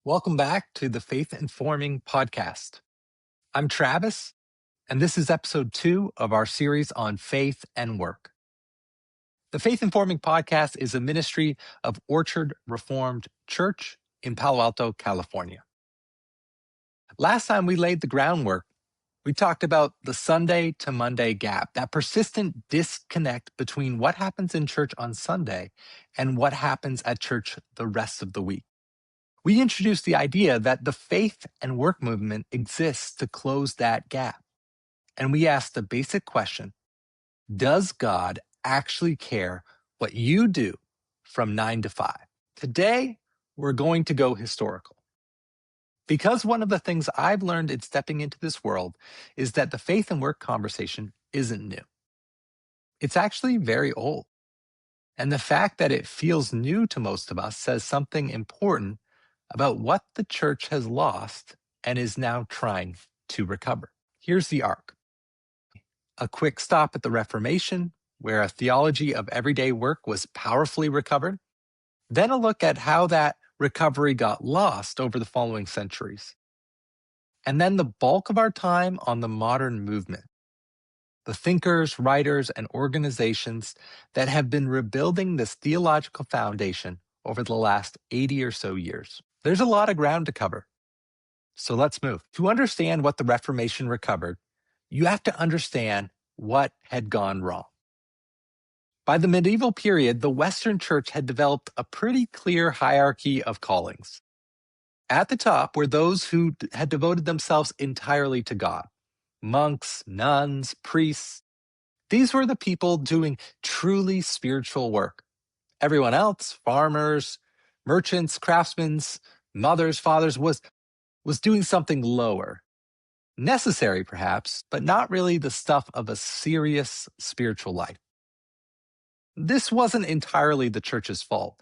Welcome back to the Faith Informing Podcast. I'm Travis, and this is episode 2 of our series on faith and work. The Faith Informing Podcast is a ministry of Orchard Reformed Church in Palo Alto, California. Last time we laid the groundwork, we talked about the Sunday to Monday gap, that persistent disconnect between what happens in church on Sunday and what happens at church the rest of the week. We introduced the idea that the faith and work movement exists to close that gap. And we asked the basic question, does God actually care what you do from 9 to 5? Today, we're going to go historical. Because one of the things I've learned in stepping into this world is that the faith and work conversation isn't new. It's actually very old. And the fact that it feels new to most of us says something important about what the church has lost and is now trying to recover. Here's the arc. A quick stop at the Reformation, where a theology of everyday work was powerfully recovered. Then a look at how that recovery got lost over the following centuries. And then the bulk of our time on the modern movement. The thinkers, writers, and organizations that have been rebuilding this theological foundation over the last 80 or so years. There's a lot of ground to cover. So let's move. To understand what the Reformation recovered, you have to understand what had gone wrong. By the medieval period, the Western Church had developed a pretty clear hierarchy of callings. At the top were those who had devoted themselves entirely to God. Monks, nuns, priests. These were the people doing truly spiritual work. Everyone else, farmers, merchants, craftsmen, mothers, fathers, was doing something lower. Necessary, perhaps, but not really the stuff of a serious spiritual life. This wasn't entirely the church's fault.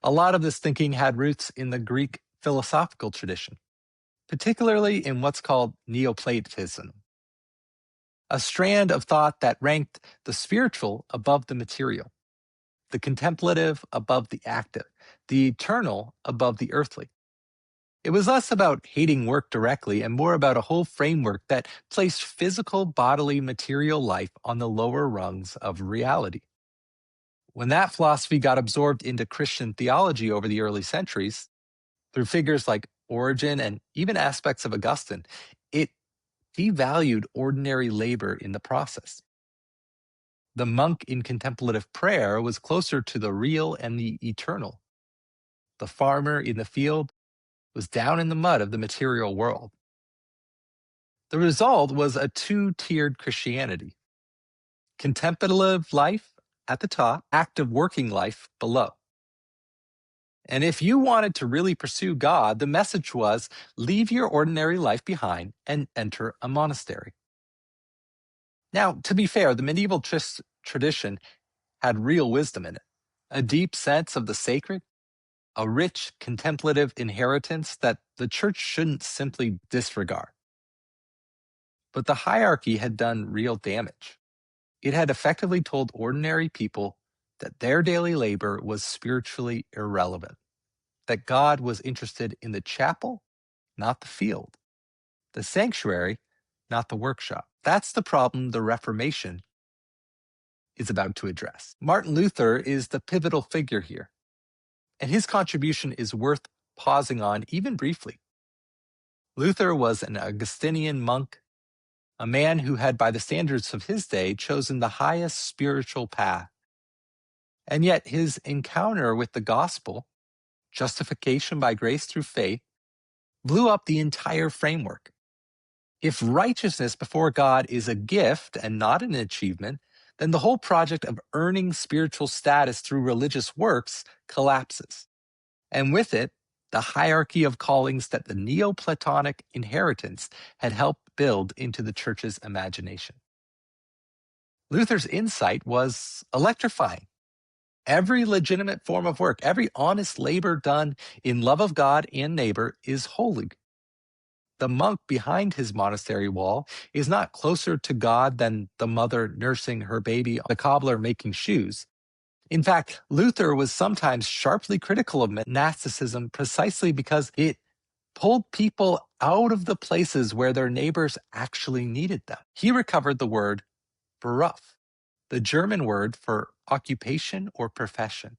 A lot of this thinking had roots in the Greek philosophical tradition, particularly in what's called Neoplatonism, a strand of thought that ranked the spiritual above the material, the contemplative above the active, the eternal above the earthly. It was less about hating work directly and more about a whole framework that placed physical, bodily, material life on the lower rungs of reality. When that philosophy got absorbed into Christian theology over the early centuries, through figures like Origen and even aspects of Augustine, it devalued ordinary labor in the process. The monk in contemplative prayer was closer to the real and the eternal. The farmer in the field was down in the mud of the material world. The result was a two-tiered Christianity. Contemplative life at the top, active working life below. And if you wanted to really pursue God, the message was, leave your ordinary life behind and enter a monastery. Now, to be fair, the medieval tradition had real wisdom in it, a deep sense of the sacred, a rich contemplative inheritance that the church shouldn't simply disregard. But the hierarchy had done real damage. It had effectively told ordinary people that their daily labor was spiritually irrelevant, that God was interested in the chapel, not the field, the sanctuary, not the workshop. That's the problem the Reformation is about to address. Martin Luther is the pivotal figure here, and his contribution is worth pausing on even briefly. Luther was an Augustinian monk, a man who had, by the standards of his day, chosen the highest spiritual path. And yet his encounter with the gospel, justification by grace through faith, blew up the entire framework. If righteousness before God is a gift and not an achievement, then the whole project of earning spiritual status through religious works collapses. And with it, the hierarchy of callings that the Neoplatonic inheritance had helped build into the church's imagination. Luther's insight was electrifying. Every legitimate form of work, every honest labor done in love of God and neighbor is holy. The monk behind his monastery wall is not closer to God than the mother nursing her baby, the cobbler making shoes. In fact, Luther was sometimes sharply critical of monasticism precisely because it pulled people out of the places where their neighbors actually needed them. He recovered the word Beruf, the German word for occupation or profession,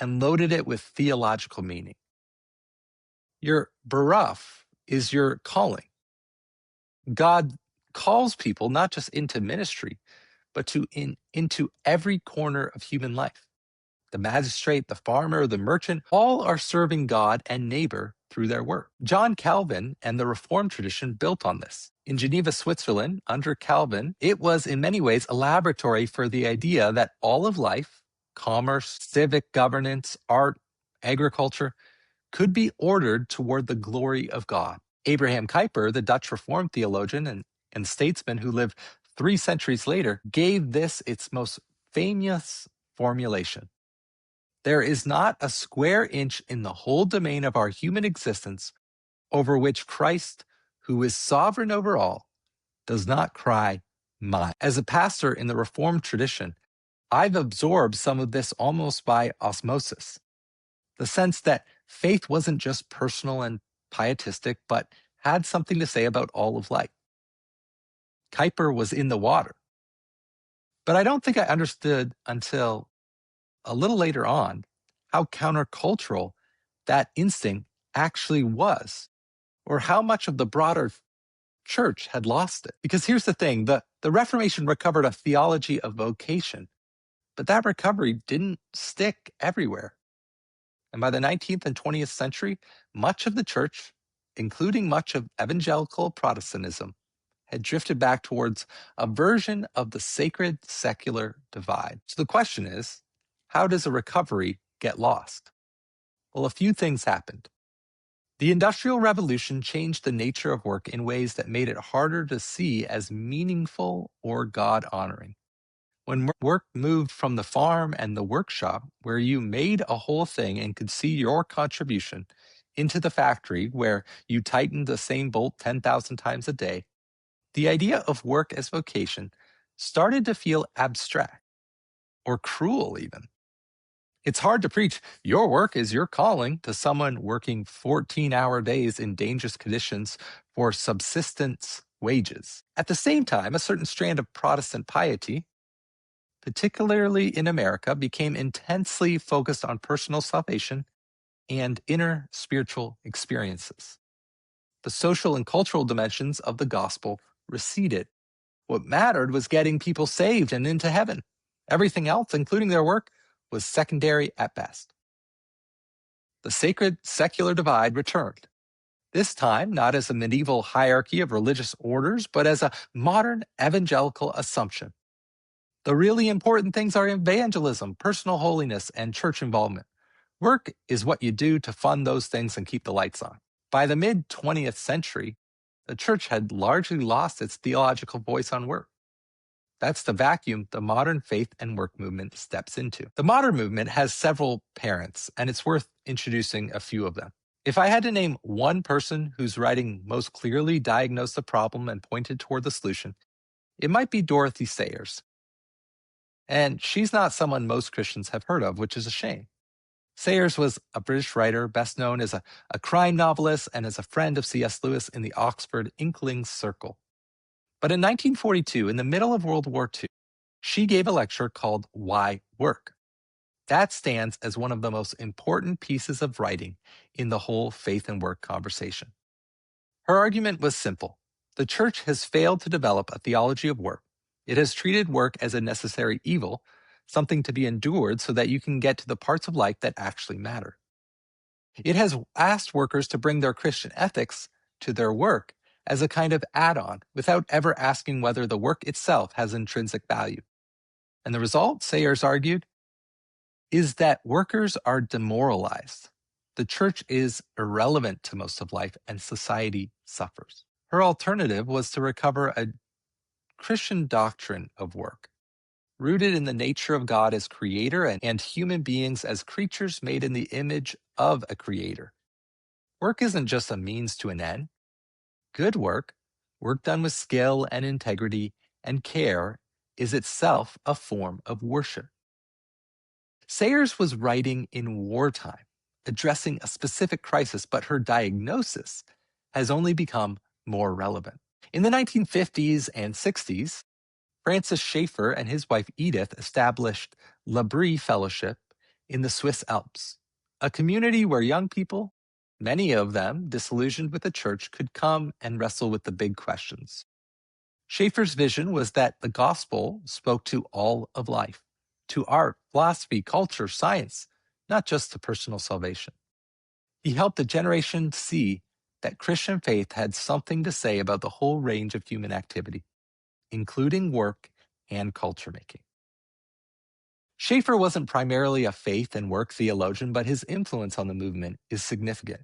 and loaded it with theological meaning. Your Beruf is your calling. God calls people not just into ministry, but into every corner of human life. The magistrate, the farmer, the merchant, all are serving God and neighbor through their work. John Calvin and the Reformed tradition built on this. In Geneva, Switzerland, under Calvin, it was in many ways a laboratory for the idea that all of life, commerce, civic governance, art, agriculture, could be ordered toward the glory of God. Abraham Kuyper, the Dutch Reformed theologian and statesman who lived 3 centuries later, gave this its most famous formulation. There is not a square inch in the whole domain of our human existence over which Christ, who is sovereign over all, does not cry, mine. As a pastor in the Reformed tradition, I've absorbed some of this almost by osmosis. The sense that faith wasn't just personal and pietistic, but had something to say about all of life. Kuyper was in the water. But I don't think I understood until a little later on how countercultural that instinct actually was, or how much of the broader church had lost it. Because here's the thing, the Reformation recovered a theology of vocation, but that recovery didn't stick everywhere. And by the 19th and 20th century, much of the church, including much of evangelical Protestantism, had drifted back towards a version of the sacred secular divide. So the question is, how does a recovery get lost? Well, a few things happened. The Industrial Revolution changed the nature of work in ways that made it harder to see as meaningful or God-honoring. When work moved from the farm and the workshop, where you made a whole thing and could see your contribution, into the factory, where you tightened the same bolt 10,000 times a day, the idea of work as vocation started to feel abstract or cruel even. It's hard to preach, your work is your calling, to someone working 14-hour days in dangerous conditions for subsistence wages. At the same time, a certain strand of Protestant piety, particularly in America, became intensely focused on personal salvation and inner spiritual experiences. The social and cultural dimensions of the gospel receded. What mattered was getting people saved and into heaven. Everything else, including their work, was secondary at best. The sacred secular divide returned, this time not as a medieval hierarchy of religious orders, but as a modern evangelical assumption. The really important things are evangelism, personal holiness, and church involvement. Work is what you do to fund those things and keep the lights on. By the mid-20th century, the church had largely lost its theological voice on work. That's the vacuum the modern faith and work movement steps into. The modern movement has several parents, and it's worth introducing a few of them. If I had to name one person whose writing most clearly diagnosed the problem and pointed toward the solution, it might be Dorothy Sayers. And she's not someone most Christians have heard of, which is a shame. Sayers was a British writer, best known as a crime novelist and as a friend of C.S. Lewis in the Oxford Inklings Circle. But in 1942, in the middle of World War II, she gave a lecture called Why Work? That stands as one of the most important pieces of writing in the whole faith and work conversation. Her argument was simple. The church has failed to develop a theology of work. It has treated work as a necessary evil, something to be endured so that you can get to the parts of life that actually matter. It has asked workers to bring their Christian ethics to their work as a kind of add-on without ever asking whether the work itself has intrinsic value. And the result, Sayers argued, is that workers are demoralized. The church is irrelevant to most of life and society suffers. Her alternative was to recover a Christian doctrine of work, rooted in the nature of God as creator and human beings as creatures made in the image of a creator. Work isn't just a means to an end. Good work done with skill and integrity and care, is itself a form of worship. Sayers was writing in wartime, addressing a specific crisis, but her diagnosis has only become more relevant. In the 1950s and 60s, Francis Schaeffer and his wife Edith established L'Abri Fellowship in the Swiss Alps, a community where young people, many of them disillusioned with the church, could come and wrestle with the big questions. Schaeffer's vision was that the gospel spoke to all of life, to art, philosophy, culture, science, not just to personal salvation. He helped a generation see that Christian faith had something to say about the whole range of human activity, including work and culture making. Schaeffer wasn't primarily a faith and work theologian, but his influence on the movement is significant.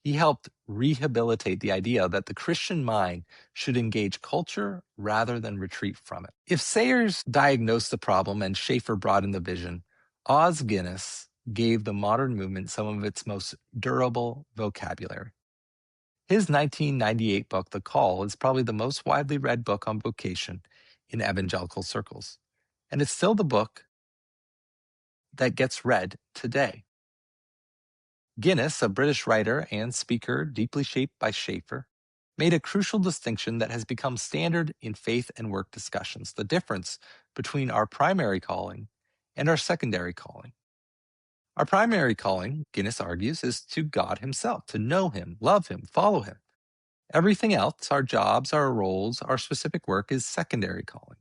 He helped rehabilitate the idea that the Christian mind should engage culture rather than retreat from it. If Sayers diagnosed the problem and Schaeffer brought in the vision, Os Guinness gave the modern movement some of its most durable vocabulary. His 1998 book, The Call, is probably the most widely read book on vocation in evangelical circles, and it's still the book that gets read today. Guinness, a British writer and speaker deeply shaped by Schaeffer, made a crucial distinction that has become standard in faith and work discussions: the difference between our primary calling and our secondary calling. Our primary calling, Guinness argues, is to God himself, to know him, love him, follow him. Everything else, our jobs, our roles, our specific work, is secondary calling.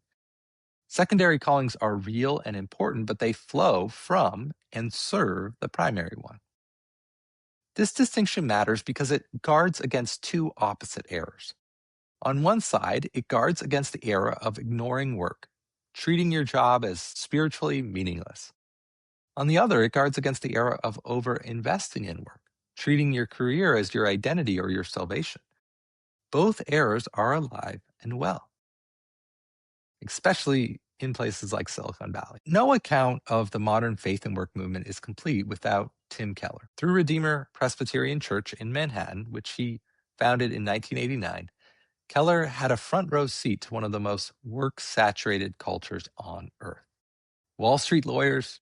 Secondary callings are real and important, but they flow from and serve the primary one. This distinction matters because it guards against two opposite errors. On one side, it guards against the error of ignoring work, treating your job as spiritually meaningless. On the other, it guards against the error of over-investing in work, treating your career as your identity or your salvation. Both errors are alive and well, especially in places like Silicon Valley. No account of the modern faith and work movement is complete without Tim Keller. Through Redeemer Presbyterian Church in Manhattan, which he founded in 1989, Keller had a front row seat to one of the most work-saturated cultures on earth. Wall Street lawyers,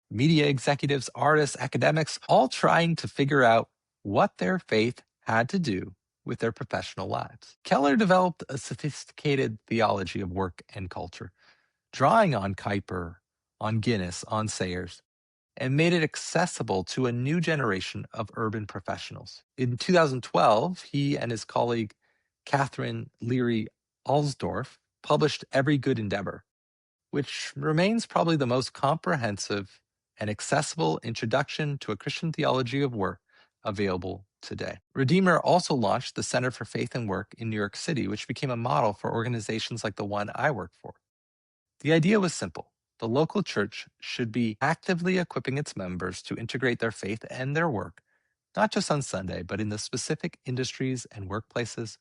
media executives, artists, academics, all trying to figure out what their faith had to do with their professional lives. Keller developed a sophisticated theology of work and culture, drawing on Kuyper, on Guinness, on Sayers, and made it accessible to a new generation of urban professionals. In 2012, he and his colleague Catherine Leary Alsdorf published Every Good Endeavor, which remains probably the most comprehensive and accessible introduction to a Christian theology of work available today. Redeemer also launched the Center for Faith and Work in New York City, which became a model for organizations like the one I work for. The idea was simple. The local church should be actively equipping its members to integrate their faith and their work, not just on Sunday, but in the specific industries and workplaces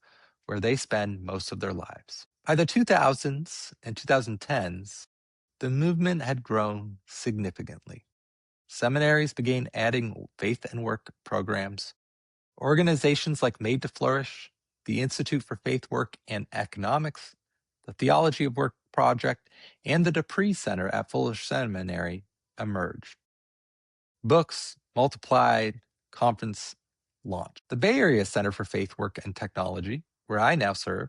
where they spend most of their lives. By the 2000s and 2010s, the movement had grown significantly. Seminaries began adding faith and work programs. Organizations like Made to Flourish, the Institute for Faith, Work, and Economics, the Theology of Work Project, and the Dupree Center at Fuller Seminary emerged. Books multiplied, conference launched. The Bay Area Center for Faith, Work, and Technology, where I now serve,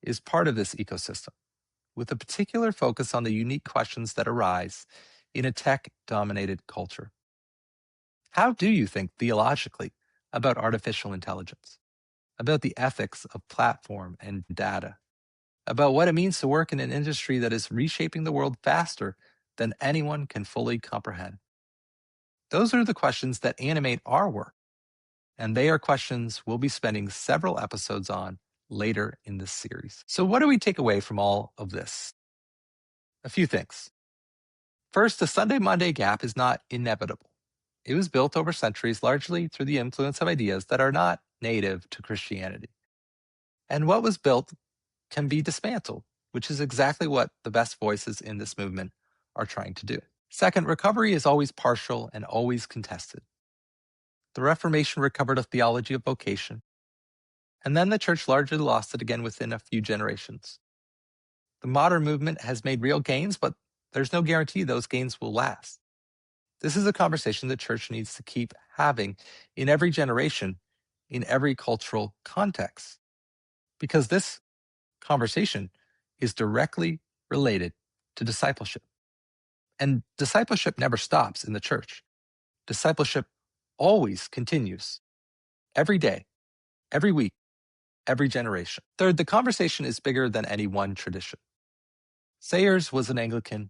is part of this ecosystem, with a particular focus on the unique questions that arise in a tech-dominated culture. How do you think theologically about artificial intelligence, about the ethics of platform and data, about what it means to work in an industry that is reshaping the world faster than anyone can fully comprehend? Those are the questions that animate our work, and they are questions we'll be spending several episodes on later in this series. So what do we take away from all of this? A few things. First, the Sunday-Monday gap is not inevitable. It was built over centuries largely through the influence of ideas that are not native to Christianity. And what was built can be dismantled, which is exactly what the best voices in this movement are trying to do. Second, recovery is always partial and always contested. The Reformation recovered a theology of vocation, and then the church largely lost it again within a few generations. The modern movement has made real gains, but there's no guarantee those gains will last. This is a conversation the church needs to keep having in every generation, in every cultural context, because this conversation is directly related to discipleship. And discipleship never stops in the church. Discipleship always continues every day, every week, every generation. Third, the conversation is bigger than any one tradition. Sayers was an Anglican.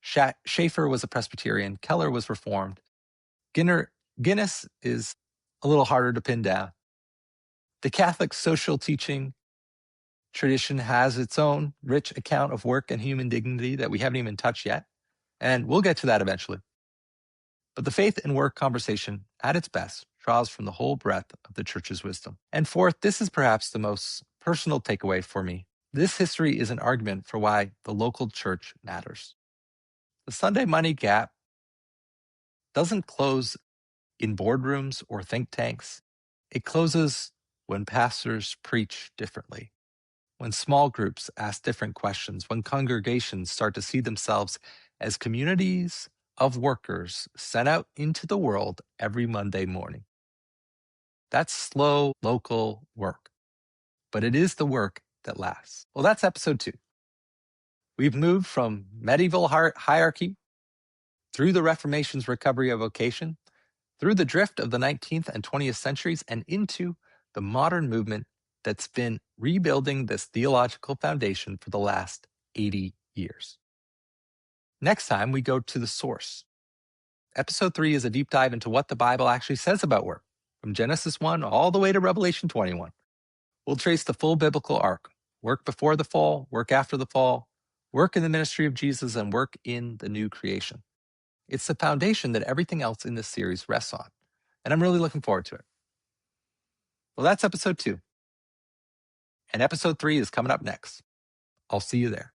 Schaeffer was a Presbyterian. Keller was Reformed. Guinness is a little harder to pin down. The Catholic social teaching tradition has its own rich account of work and human dignity that we haven't even touched yet, and we'll get to that eventually. But the faith and work conversation, at its best, draws from the whole breadth of the church's wisdom. And fourth, this is perhaps the most personal takeaway for me. This history is an argument for why the local church matters. The Sunday money gap doesn't close in boardrooms or think tanks. It closes when pastors preach differently, when small groups ask different questions, when congregations start to see themselves as communities of workers sent out into the world every Monday morning. That's slow, local work, but it is the work that lasts. Well, that's episode 2. We've moved from medieval hierarchy through the Reformation's recovery of vocation, through the drift of the 19th and 20th centuries, and into the modern movement that's been rebuilding this theological foundation for the last 80 years. Next time, we go to the source. Episode 3 is a deep dive into what the Bible actually says about work, from Genesis 1 all the way to Revelation 21. We'll trace the full biblical arc: work before the fall, work after the fall, work in the ministry of Jesus, and work in the new creation. It's the foundation that everything else in this series rests on, and I'm really looking forward to it. Well, that's episode 2. And episode 3 is coming up next. I'll see you there.